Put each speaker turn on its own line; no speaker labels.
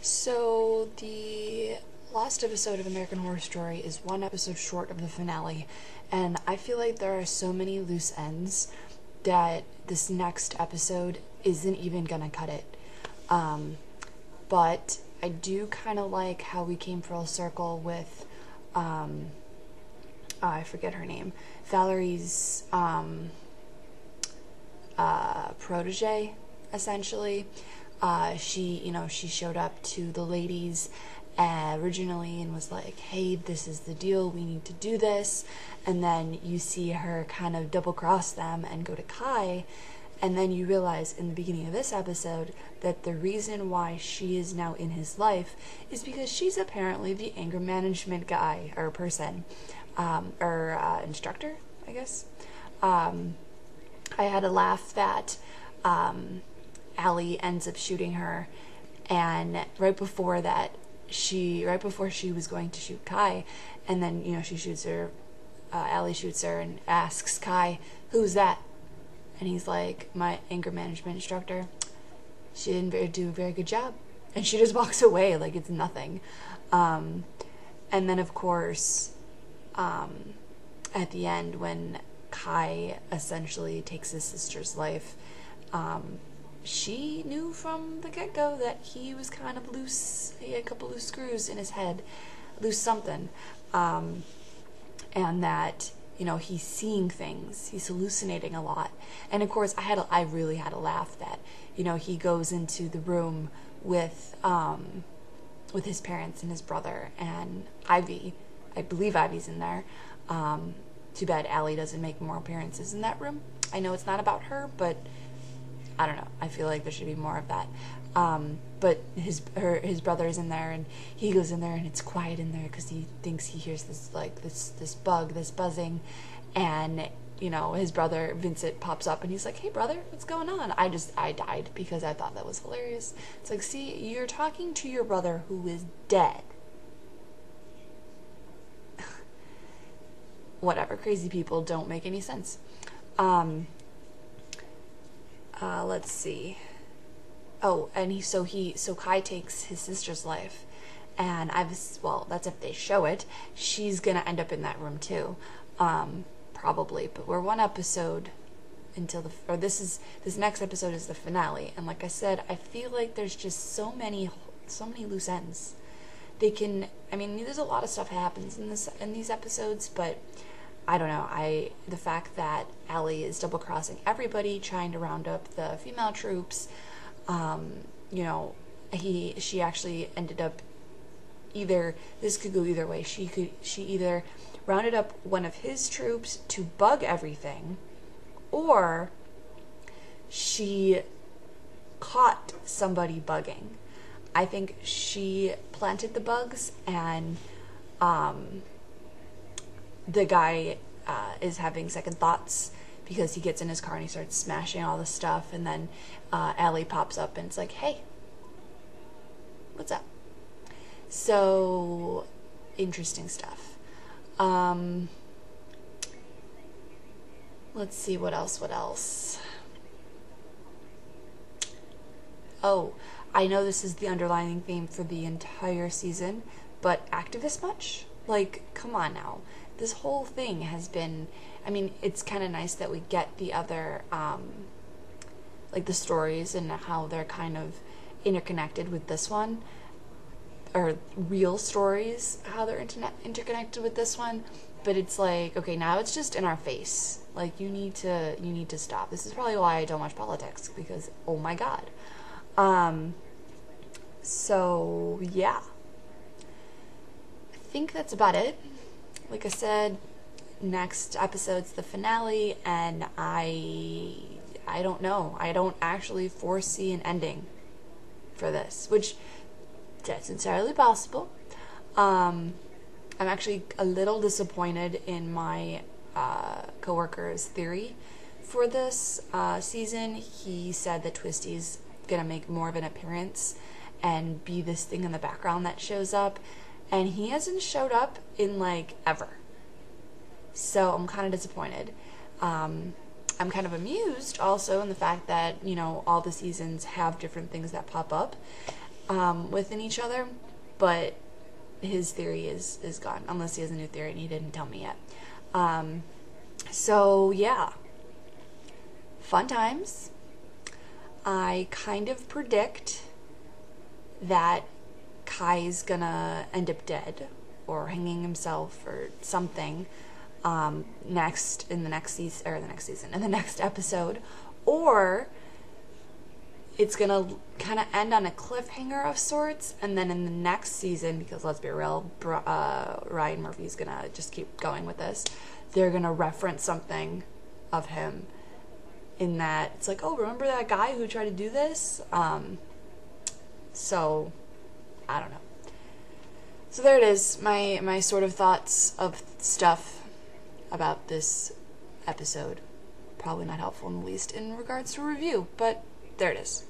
So, the last episode of American Horror Story is one episode short of the finale, and I feel like there are so many loose ends that this next episode isn't even gonna cut it. But I do kind of like how we came full circle with, I forget her name, Valerie's protege, essentially. She showed up to the ladies originally and was like, hey, this is the deal, we need to do this. And then you see her kind of double cross them and go to Kai. And then you realize in the beginning of this episode that the reason why she is now in his life is because she's apparently the anger management guy or person, or instructor, I guess. I had a laugh that Allie ends up shooting her, and right before she was going to shoot Kai, and then she shoots her. Allie shoots her and asks Kai, "Who's that?" And he's like, "My anger management instructor. She didn't do a very good job," and she just walks away like it's nothing. And then of course, at the end when Kai essentially takes his sister's life, she knew from the get-go that he was kind of loose. He had a couple loose screws in his head, loose something, and that he's seeing things, he's hallucinating a lot. And of course, I really had a laugh that he goes into the room with his parents and his brother and Ivy. I believe Ivy's in there. Too bad Allie doesn't make more appearances in that room. I know it's not about her, but I don't know. I feel like there should be more of that. But his brother's in there, and he goes in there, and it's quiet in there because he thinks he hears this bug, this buzzing, and his brother Vincent pops up, and he's like, "Hey brother, what's going on?" I died because I thought that was hilarious. It's like, see, you're talking to your brother who is dead. Whatever, crazy people don't make any sense. Let's see. Oh, and so Kai takes his sister's life, and that's if they show it. She's gonna end up in that room too, probably. But we're one episode until this next episode is the finale, and like I said, I feel like there's just so many loose ends. There's a lot of stuff happens in these episodes, but I don't know. The fact that Allie is double crossing everybody, trying to round up the female troops. She actually ended up this could go either way. She either rounded up one of his troops to bug everything, or she caught somebody bugging. I think she planted the bugs, and the guy is having second thoughts because he gets in his car and he starts smashing all the stuff, and then Allie pops up and it's like, "Hey, what's up?" So, interesting stuff. Let's see, what else? Oh, I know this is the underlying theme for the entire season, but activist much? Like, come on now. This whole thing has been, it's kind of nice that we get the other, the stories and how they're kind of interconnected with this one, or real stories, how they're interconnected with this one. But it's like, okay, now it's just in our face. Like, you need to stop. This is probably why I don't watch politics, because, oh my god. So, yeah. I think that's about it. Like I said, next episode's the finale, and I don't know. I don't actually foresee an ending for this, which that's entirely possible. I'm actually a little disappointed in my coworker's theory for this season. He said that Twisty's gonna make more of an appearance and be this thing in the background that shows up. And he hasn't showed up in, ever. So I'm kind of disappointed. I'm kind of amused also in the fact that, all the seasons have different things that pop up. within each other, but his theory is gone, unless he has a new theory and he didn't tell me yet. So yeah, fun times. I kind of predict that Kai's gonna end up dead or hanging himself or something in the next episode, or it's gonna kind of end on a cliffhanger of sorts, and then in the next season, because let's be real, Ryan Murphy's gonna just keep going with this, they're gonna reference something of him in that it's like, oh, remember that guy who tried to do this? So I don't know. So there it is, my sort of thoughts of stuff about this episode. Probably not helpful in the least in regards to review, but there it is.